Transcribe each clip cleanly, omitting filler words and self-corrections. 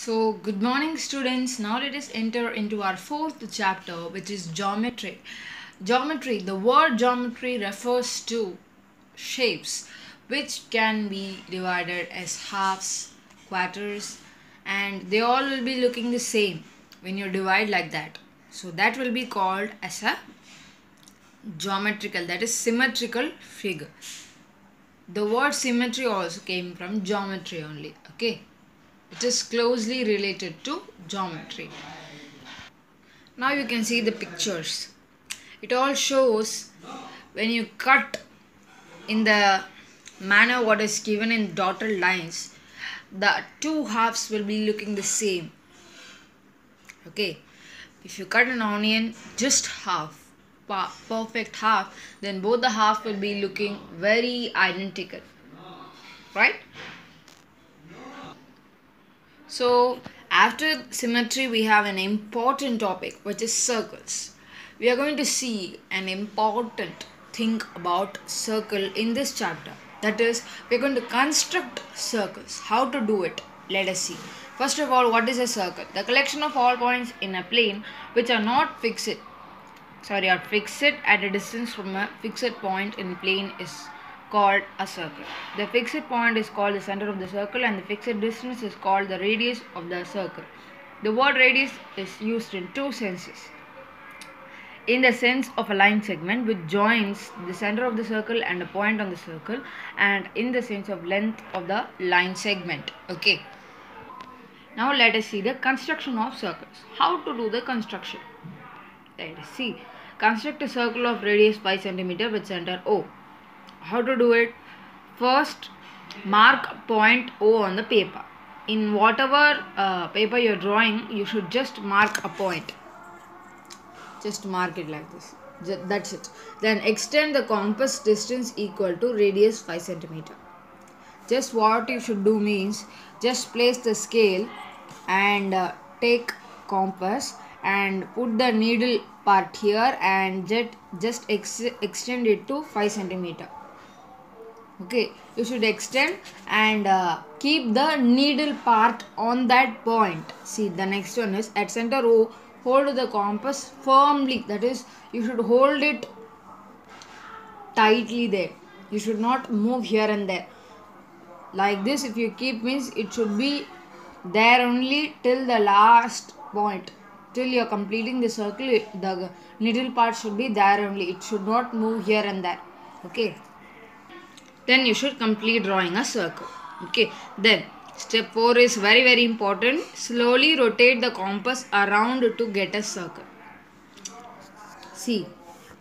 So, good morning, students. Now let us enter into our fourth chapter, which is geometry. Geometry, the word geometry refers to shapes which can be divided as halves, quarters, and they all will be looking the same when you divide like that. So, that will be called as a geometrical, that is symmetrical figure. The word symmetry also came from geometry only. Okay. It is closely related to geometry. Now you can see the pictures. It all shows when you cut in the manner what is given in dotted lines, the two halves will be looking the same. Okay. If you cut an onion just half, perfect half, then both the half will be looking very identical. Right? So, after symmetry, we have an important topic which is circles. We are going to see an important thing about circle in this chapter. That is, we are going to construct circles. How to do it? Let us see. First of all, what is a circle? The collection of all points in a plane which are not fixed. Are fixed at a distance from a fixed point in plane is called a circle. The fixed point is called the center of the circle and the fixed distance is called the radius of the circle. The word radius is used in two senses. In the sense of a line segment which joins the center of the circle and a point on the circle, and in the sense of length of the line segment. Okay. Now let us see the construction of circles. How to do the construction? Let us see. Construct a circle of radius 5 cm with center O. How to do it? First, mark point O on the paper. In whatever paper you are drawing, you should just mark a point. Just mark it like this. That's it. Then extend the compass distance equal to radius 5 cm. Just what you should do means, just place the scale and take compass and put the needle part here and just extend it to 5 cm. Okay, you should extend and keep the needle part on that point. See, the next one is at center O, hold the compass firmly. That is, you should hold it tightly there. You should not move here and there. Like this, if you keep means it should be there only till the last point. Till you are completing the circle, the needle part should be there only. It should not move here and there. Okay. Then you should complete drawing a circle. Okay. Then step 4 is very important. Slowly rotate the compass around to get a circle. See,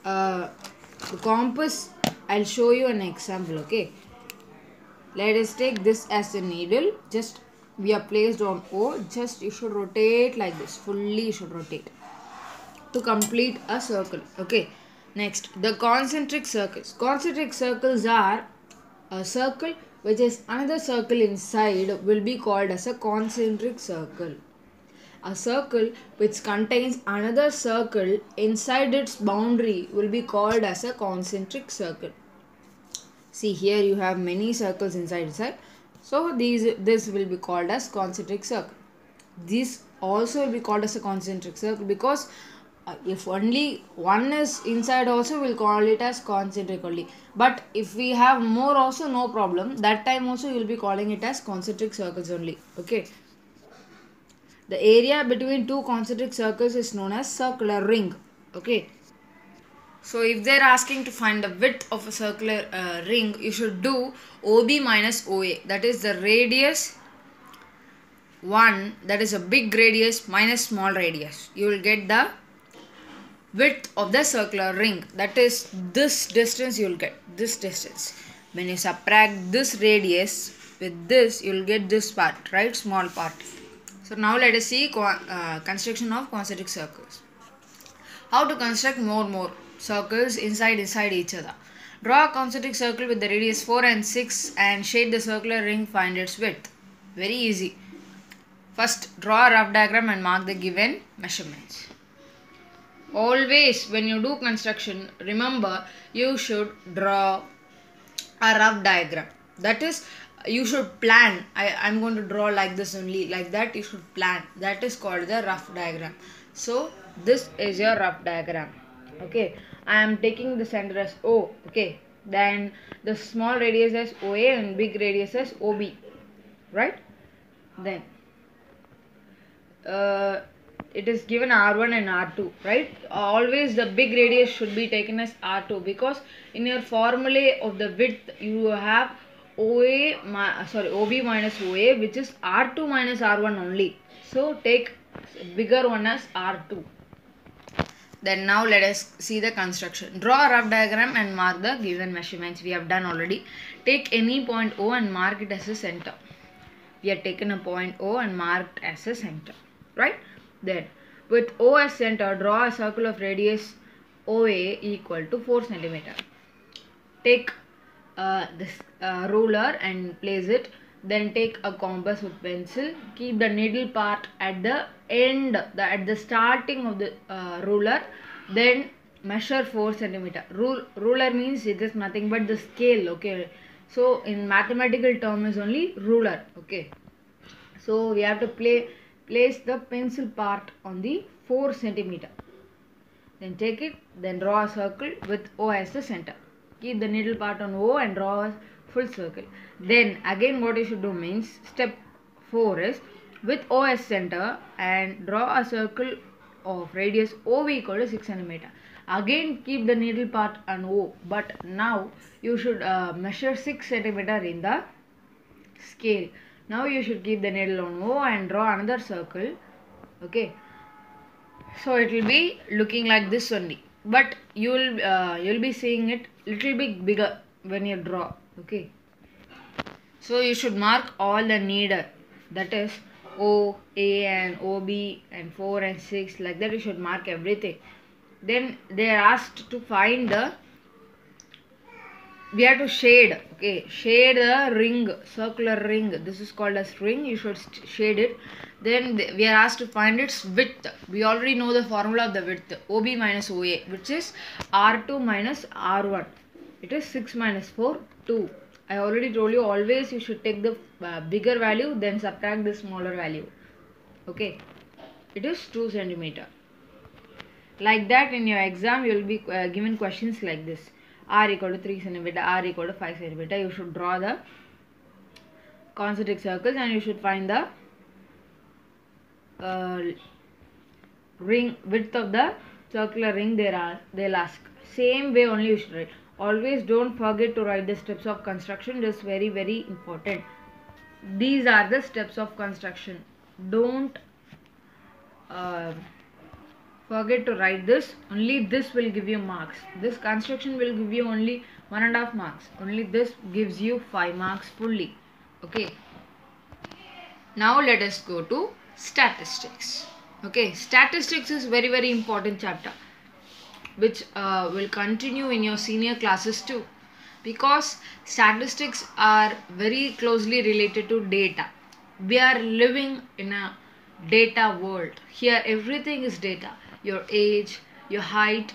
the compass, I'll show you an example. Okay. Let us take this as a needle. Just we are placed on O. Just you should rotate like this. Fully you should rotate to complete a circle. Okay. Next, the concentric circles. Concentric circles are a circle which is another circle inside will be called as a concentric circle. A circle which contains another circle inside its boundary will be called as a concentric circle. See, here you have many circles inside. So this will be called as concentric circle. This also will be called as a concentric circle because if only one is inside also, we'll call it as concentric only. But if we have more also, no problem. That time also you will be calling it as concentric circles only. Okay. The area between two concentric circles is known as circular ring. Okay. So if they are asking to find the width of a circular ring, you should do OB minus OA. That is the radius 1, that is a big radius minus small radius. You will get the width of the circular ring. That is this distance you will get. This distance. When you subtract this radius with this, you will get this part, right? Small part. So now let us see construction of concentric circles. How to construct more circles inside each other. Draw a concentric circle with the radius 4 and 6 and shade the circular ring, find its width. Very easy. First, draw a rough diagram and mark the given measurements. Always when you do construction, remember you should draw a rough diagram. That is, you should plan. I'm going to draw like this only, like that you should plan. That is called the rough diagram. So this is your rough diagram. Okay, I am taking the center as O. Okay, then the small radius as OA and big radius as OB, right? Then it is given R1 and R2, right? Always the big radius should be taken as R2, because in your formula of the width you have OB minus OA, which is R2 minus R1 only. So take bigger one as R2. Then now let us see the construction. Draw a rough diagram and mark the given measurements. We have done already. Take any point O and mark it as a center. We have taken a point O and marked as a center, right? Then with O as center, draw a circle of radius OA equal to 4 cm. Take this ruler and place it. Then take a compass with pencil. Keep the needle part at the end, at the starting of the ruler. Then measure 4 cm. Ruler means it is nothing but the scale. Okay. So in mathematical term is only ruler. Okay. So we have to place the pencil part on the 4 cm. Then take it. Then draw a circle with O as the center. Keep the needle part on O and draw a full circle. Then again what you should do means, step 4 is with O as center and draw a circle of radius OV equal to 6 cm. Again keep the needle part on O, but now you should measure 6 cm in the scale. Now you should keep the needle on O and draw another circle. Okay, so it will be looking like this only, but you'll be seeing it little bit bigger when you draw. Okay, so you should mark all the needed, that is O, A and OB and 4 and 6, like that you should mark everything. Then they are asked to find the, we have to shade. Okay, shade the ring, circular ring. This is called as ring. You should shade it. Then we are asked to find its width. We already know the formula of the width, OB minus OA, which is R2 minus R1. It is 6 minus 4, 2. I already told you, always you should take the bigger value, then subtract the smaller value. Okay, it is 2 cm. Like that in your exam you will be given questions like this. R equal to 3 cm, R equal to 5 cm. You should draw the concentric circles and you should find the ring width of the circular ring. They'll ask. Same way only you should write. Always don't forget to write the steps of construction. This is very, very important. These are the steps of construction. Don't forget to write this. Only this will give you marks. This construction will give you only 1.5 marks. Only this gives you 5 marks fully. Okay. Now let us go to statistics. Okay, statistics is very, very important chapter, which will continue in your senior classes too, because statistics are very closely related to data. We are living in a data world. Here everything is data. Your age, your height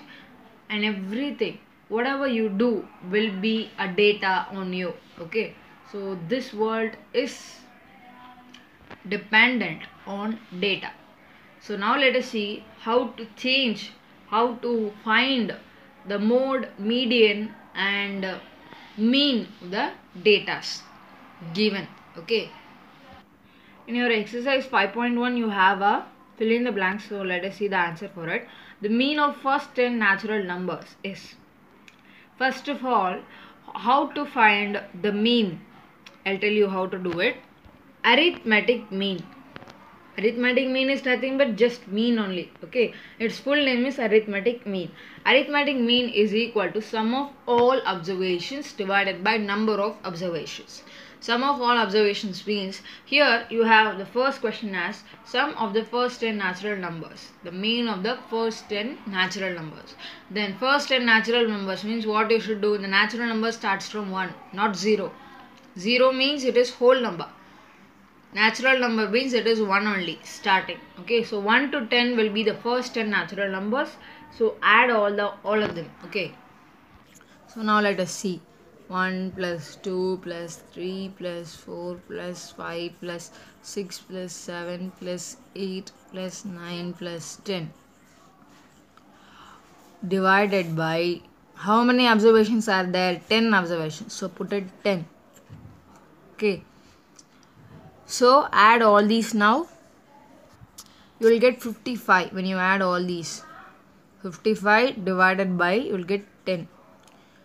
and everything, whatever you do will be a data on you. Okay, so this world is dependent on data. So now let us see how to change, how to find the mode, median and mean of the datas given. Okay, in your exercise 5.1 you have a fill in the blanks. So let us see the answer for it. The mean of first 10 natural numbers is, first of all, how to find the mean. I'll tell you how to do it. Arithmetic mean. Arithmetic mean is nothing but just mean only. Okay, its full name is arithmetic mean. Arithmetic mean is equal to sum of all observations divided by number of observations. Sum of all observations means, here you have the first question as sum of the first 10 natural numbers, the mean of the first 10 natural numbers. Then first 10 natural numbers means what you should do. The natural number starts from 1, not 0. 0 means it is whole number. Natural number means it is 1 only starting. Okay, so 1 to 10 will be the first 10 natural numbers. So add all of them. Okay, so now let us see 1 plus 2 plus 3 plus 4 plus 5 plus 6 plus 7 plus 8 plus 9 plus 10 divided by how many observations are there? 10 observations. So put it 10. Okay. So add all these now. You will get 55 when you add all these. 55 divided by, you will get 10.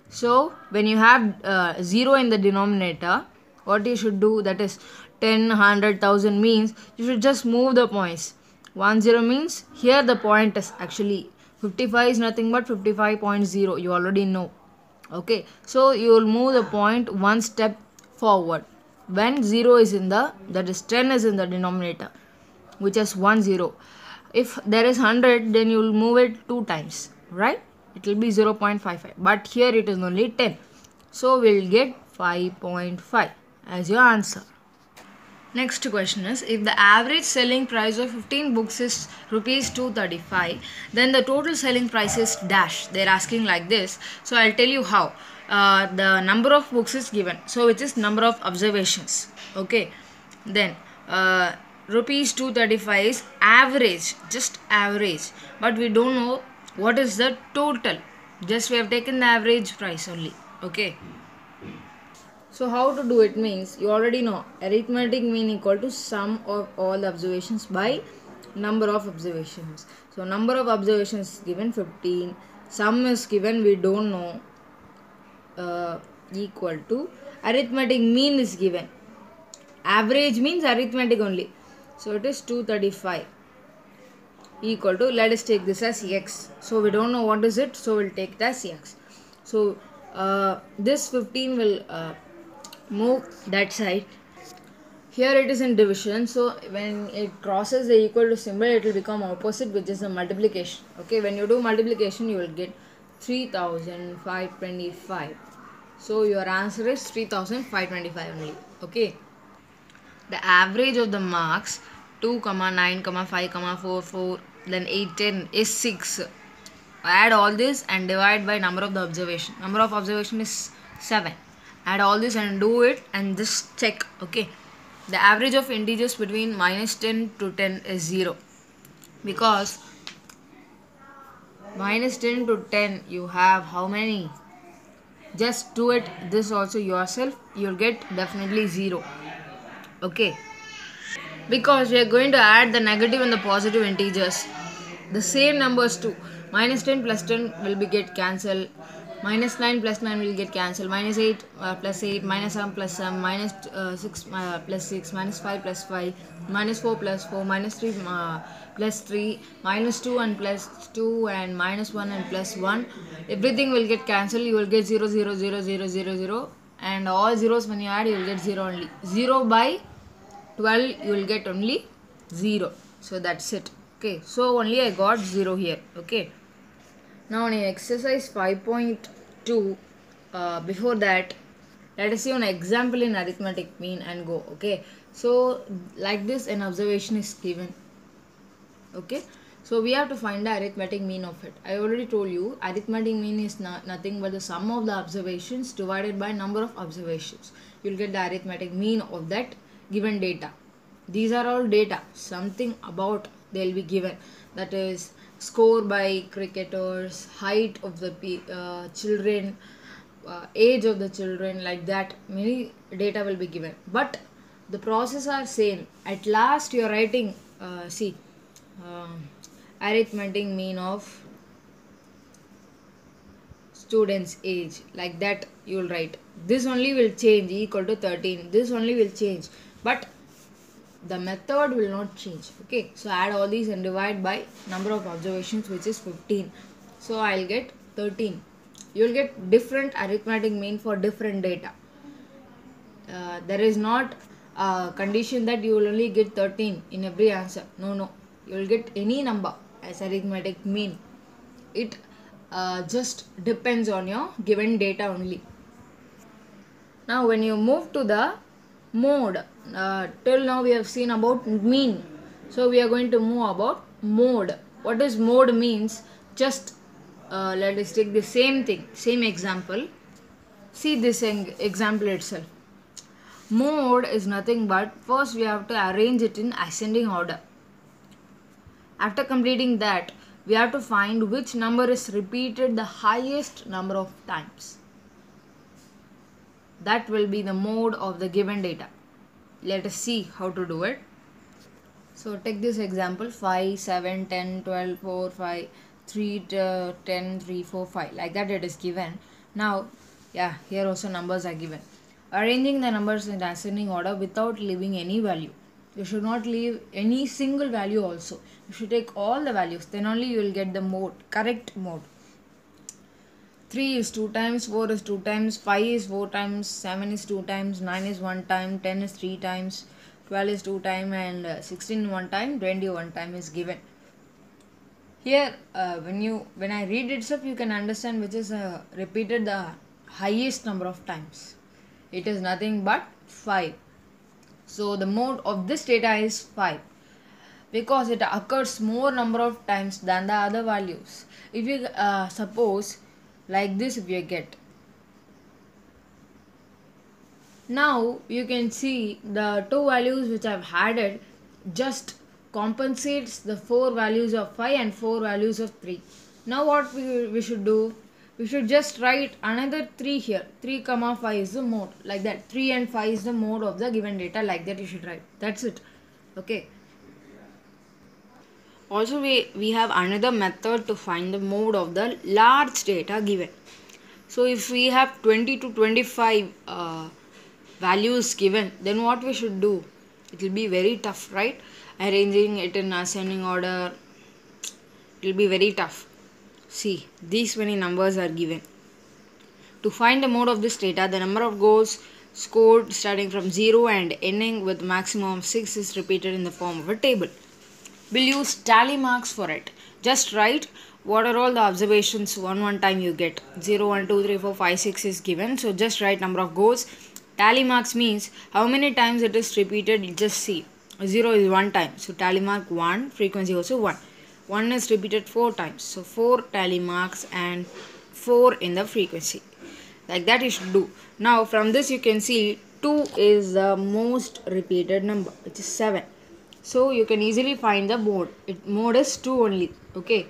So when you have 0 in the denominator, what you should do, that is 10, 100, 1000 means you should just move the points. 10 means here the point is actually 55 is nothing but 55.0. You already know. Okay, so you will move the point one step forward. When 0 is in the, that is 10 is in the denominator, which is 10. If there is 100, then you will move it 2 times, right? It will be 0.55, but here it is only 10. So we will get 5.5 as your answer. Next question is, if the average selling price of 15 books is rupees 235, then the total selling price is dash. They are asking like this. So I will tell you how. The number of books is given, so which is number of observations. Okay, then rupees 235 is average, just average, but we don't know what is the total. Just we have taken the average price only. Okay, so how to do it means, you already know arithmetic mean equal to sum of all the observations by number of observations. So number of observations is given 15, sum is given, we don't know, equal to arithmetic mean is given. Average means arithmetic only. So it is 235 equal to, let us take this as x. So we don't know what is it, so we'll take it as x. So this 15 will move that side. Here it is in division, so when it crosses the equal to symbol, it will become opposite, which is a multiplication. Okay, when you do multiplication, you will get 3525. So your answer is 3525 only. Okay, the average of the marks 2, 9, 5, 4, 4, then 8, 10 is 6. Add all this and divide by number of the observation. Number of observation is 7. Add all this and do it and just check. Okay, the average of integers between minus 10 to 10 is 0, because minus 10 to 10 you have how many? Just do it this also yourself, you'll get definitely 0. Okay, because we are going to add the negative and the positive integers, the same numbers too. Minus 10 plus 10 will be get cancelled. Minus 9 plus 9 will get cancelled. Minus 8 plus 8. Minus 7 plus 7. Minus 6 plus 6. Minus 5 plus 5. Minus 4 plus 4. Minus 3 plus 3. Minus 2 and plus 2. And minus 1 and plus 1. Everything will get cancelled. You will get 0, 0, 0, 0, 0, 0. And all zeros when you add, you will get 0 only. 0 by 12, you will get only 0. So that's it. Okay, so only I got 0 here. Okay, now in exercise 5.2, before that, let us see an example in arithmetic mean and go. Okay, so like this an observation is given. Okay, so we have to find the arithmetic mean of it. I already told you arithmetic mean is nothing but the sum of the observations divided by number of observations. You will get the arithmetic mean of that given data. These are all data, something about they will be given, that is score by cricketers, height of the children, age of the children, like that many data will be given, but the process are same. At last you are writing arithmetic mean of student's age, like that you will write. This only will change, equal to 13, this only will change, but the method will not change. Okay, so add all these and divide by number of observations, which is 15. So I will get 13. You will get different arithmetic mean for different data. There is not a condition that you will only get 13 in every answer. No, you will get any number as arithmetic mean. It just depends on your given data only. Now when you move to the mode, till now we have seen about mean, so we are going to move about mode. What is mode means? Just let us take the same thing, same example. See this example itself. Mode is nothing but first we have to arrange it in ascending order. After completing that, we have to find which number is repeated the highest number of times. That will be the mode of the given data. Let us see how to do it. So take this example 5, 7, 10, 12, 4, 5, 3, 10, 3, 4, 5. Like that it is given. Now, yeah, here also numbers are given. Arranging the numbers in ascending order without leaving any value. You should not leave any single value also. You should take all the values. Then only you will get the mode, correct mode. 3 is 2 times, 4 is 2 times, 5 is 4 times, 7 is 2 times, 9 is 1 time, 10 is 3 times, 12 is 2 times, and 16 1 time, 21 time is given. Here, when I read itself, you can understand which is repeated the highest number of times. It is nothing but 5. So the mode of this data is 5 because it occurs more number of times than the other values. If you suppose like this, if you get, now you can see the two values which I have added just compensates the 4 values of 5 and 4 values of 3. Now what we should do, we should just write another 3 here. 3 comma 5 is the mode, like that. 3 and 5 is the mode of the given data, like that you should write. That's it. Okay. Also we have another method to find the mode of the large data given. So if we have 20 to 25 values given, then what we should do? It will be very tough, right? Arranging it in ascending order, it will be very tough. See, these many numbers are given. To find the mode of this data, the number of goals scored starting from 0 and ending with maximum of 6 is repeated in the form of a table. We'll use tally marks for it. Just write what are all the observations one time you get. 0, 1, 2, 3, 4, 5, 6 is given. So just write number of goals. Tally marks means how many times it is repeated. Just see. 0 is 1 time. So tally mark 1. Frequency also 1. 1 is repeated 4 times. So 4 tally marks and 4 in the frequency. Like that you should do. Now from this you can see 2 is the most repeated number, which is 7. So you can easily find the mode. Mode is 2 only. Okay.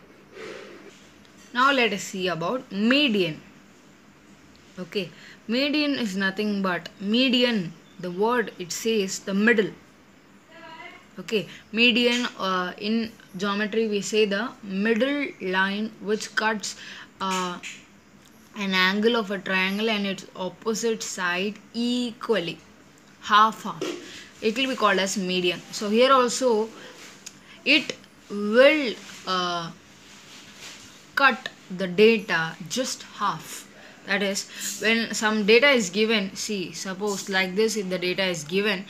Now let us see about median. Okay. Median is nothing but median. The word it says the middle. Okay. Median in geometry we say the middle line which cuts an angle of a triangle and its opposite side equally. Half. It will be called as median. So here also it will cut the data just half. That is, when some data is given, see, suppose like this, if the data is given,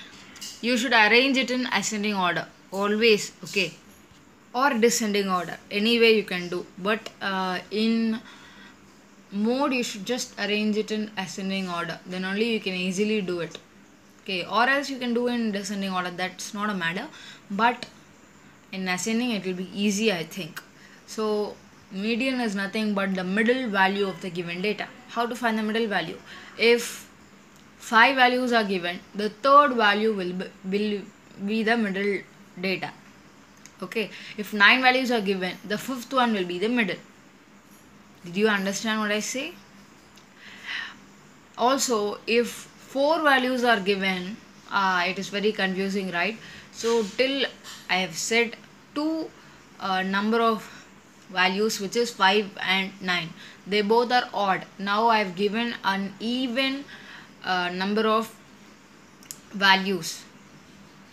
you should arrange it in ascending order always, okay, or descending order, any way you can do, but in mode you should just arrange it in ascending order, then only you can easily do it. Okay, or else you can do in descending order, that's not a matter, but in ascending it will be easy, I think. So median is nothing but the middle value of the given data. How to find the middle value? If 5 values are given, the third value will be the middle data. Okay, if 9 values are given, the fifth one will be the middle. Did you understand what I say? Also, if 4 values are given, it is very confusing, right? So till I have said 2 number of values, which is 5 and 9, they both are odd. Now I have given an even number of values.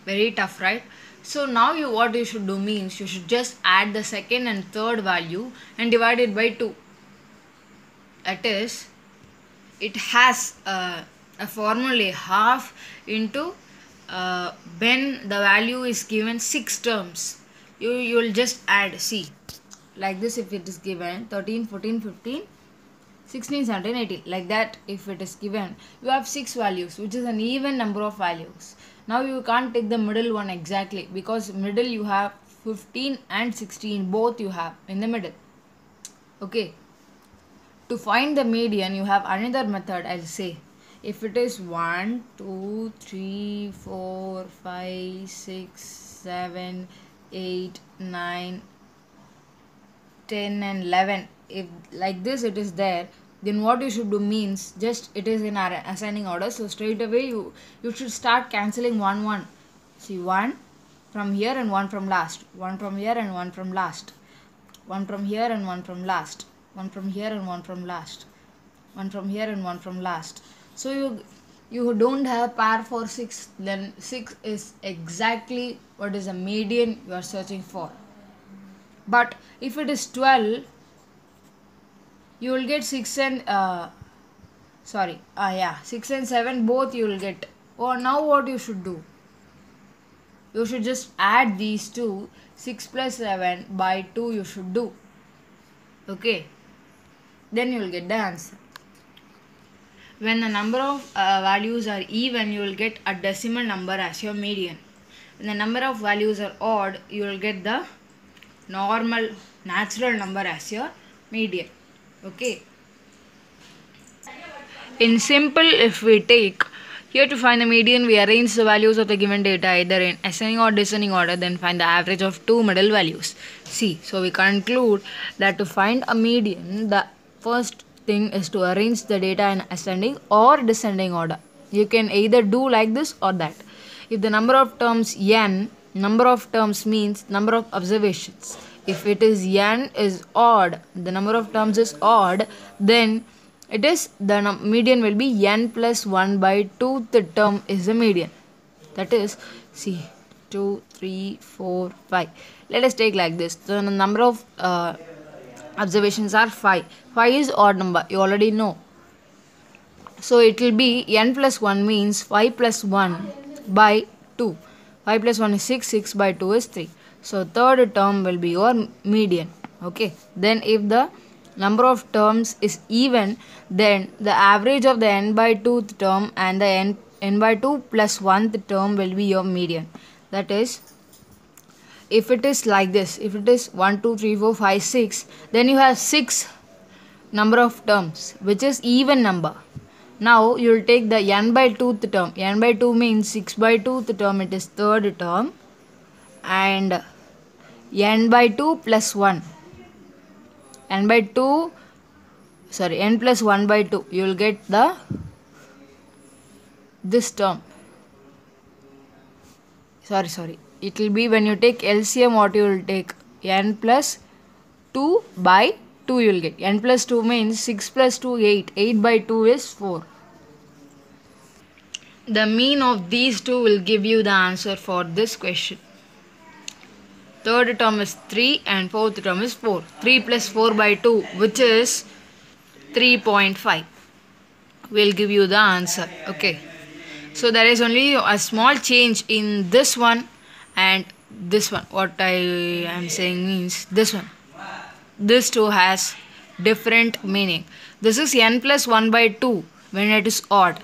Very tough, right? So now what you should do means you should just add the second and third value and divide it by 2. That is, it has a formula half into when the value is given 6 terms. You will just add, see, like this. If it is given 13, 14, 15, 16, 17, 18, like that, if it is given, you have 6 values, which is an even number of values. Now you can't take the middle one exactly, because middle you have 15 and 16, both you have in the middle. Okay. To find the median, you have another method. I'll say, if it is 1, 2, 3, 4, 5, 6, 7, 8, 9, 10 and 11, if like this it is there, then what you should do means, just it is in our ascending order, so straight away you should start cancelling 1 1. See, 1 from here and 1 from last, 1 from here and 1 from last, 1 from here and 1 from last, 1 from here and 1 from last, 1 from here and 1 from last. So you don't have pair for 6, then 6 is exactly what is a median you are searching for. But if it is 12, you will get 6 and 6 and 7 both you will get. Or now what you should do? You should just add these two. 6 plus 7 by 2 you should do. Okay. Then you will get the answer. When the number of values are even, you will get a decimal number as your median. When the number of values are odd, you will get the normal natural number as your median. Okay. In simple, if we take here to find the median, we arrange the values of the given data either in ascending or descending order, then find the average of two middle values. See, so we conclude that to find a median, the first thing is to arrange the data in ascending or descending order. You can either do like this or that. If the number of terms n, number of terms means number of observations. If it is n is odd, the number of terms is odd, then it is the median will be n plus 1 by 2. The term is the median. That is, see, 2, 3, 4, 5. Let us take like this. So the number of observations are 5. 5 is odd number. You already know. So it will be n plus 1 means 5 plus 1 by 2. 5 plus 1 is 6. 6 by 2 is 3. So third term will be your median. Okay. Then if the number of terms is even, then the average of the n by 2th term and the n by 2 plus 1th term will be your median. That is, if it is like this, if it is 1, 2, 3, 4, 5, 6, then you have 6 number of terms, which is even number. Now you will take the n by 2th term. N by 2 means 6 by 2th term, it is third term, and n by 2 plus 1. N plus 1 by 2, you will get this term. It will be, when you take LCM, what you will take? N plus 2 by 2 you will get. N plus 2 means 6 plus 2, 8. 8 by 2 is 4. The mean of these two will give you the answer for this question. Third term is 3 and fourth term is 4. 3 plus 4 by 2, which is 3.5, will give you the answer. Okay. So there is only a small change in this one and this one. What I am saying means this one. This two has different meaning. This is n plus 1 by 2 when it is odd.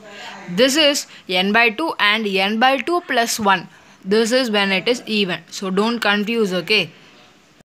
This is n by 2 and n by 2 plus 1. This is when it is even. So don't confuse, okay.